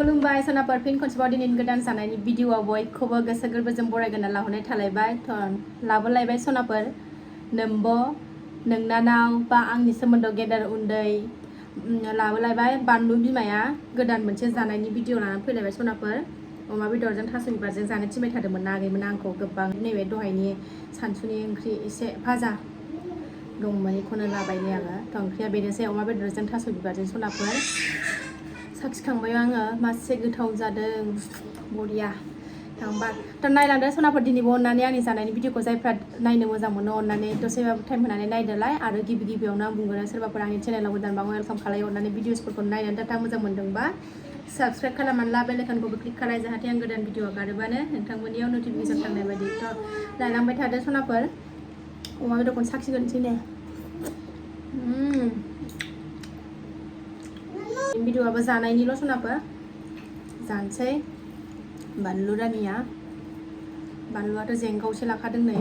खुलुमबाय सोनाफोर फिन खनसेबाव दिनैनि गोदान जानायनि भिडिअआव बयखौबो गोसो गोरबोजों बरायगोना लाहरनाय थालायबाय लाबोलायबाय सनाफोर नोंबो नोंनानाव बा आंनि सोमोन्दोआव गेदेर उन्दै लाबोलायबाय बानलु बिमाया गोदान मोनसे जानायनि भिडिअ लानानै फैलायबाय सनाफोर अमा बेदरजों थास' बिबारजों जानो थिनबाय थादोंमोन ना आगैमोना आंखौ गोबां नैबे दहायनि सानसुनि ओंख्रि एसे भाजा दंमोन बेखौनो लाबायनो आङो ओंख्रिया बेनोसै अमा बेदरजों थास' बिबारजों सनाफोर साखिखांबाय आङो मासे गोथाव जादों बरिया थांबा नायलांदो सनाफोर दिनैबो अननानै आंनि जानायनि भिडिअखौ जायफ्रा नायनो मोजां मोनो अननानै दसेबाबो टाइम होनानै नायदोलाय आरो गिबियावनो आं बुंगोन सोरबाफोर आंनि चेनेलाव गोदानबा वेलकाम खालाय अननानै भिडिअसफोरखौ नायनानै डाटा मोजां मोनदोंबा साबस्क्राइब खालामनानै ला बेल आइकनखौबो क्लिक खालाय जाहाथे आं गोदान भिडिअ आगारोबानो नोंथांमोननियाव नटिफिकेसन थांनाय बायदि नायलांबाय थादो सनाफोर अमा बेदरखौनो साखिगोनसै ने भिडिअआबो जानायनिल' सनाफोर जानोसै बानलु रानिया बानलुआथ' जेंगावसो लाखादों नै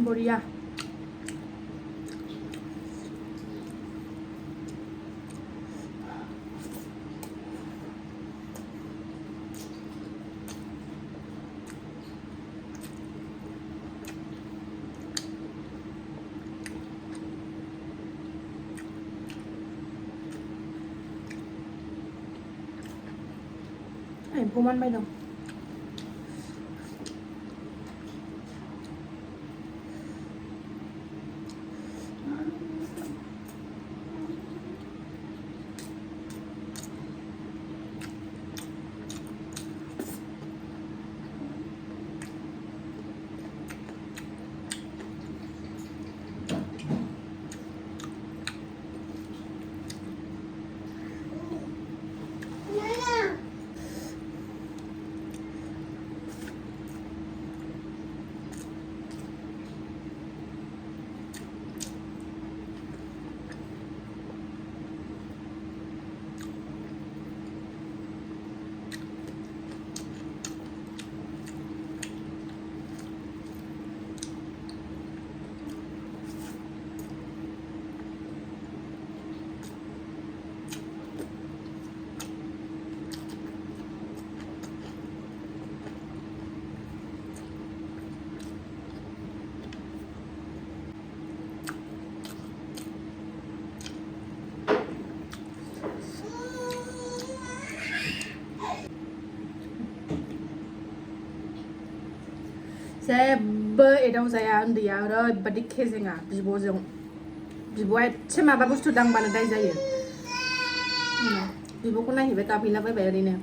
बरिया एम्फौ मानबाय दं जेबो एदाव जाया उन्दैया ओरैबादि खेजेङा बिब'जों बिब'आ एसे माबा बुस्थु दांबानो दाय जायो बिब'खौ नायहैबाय गाबहैलाबायबाय ओरैनो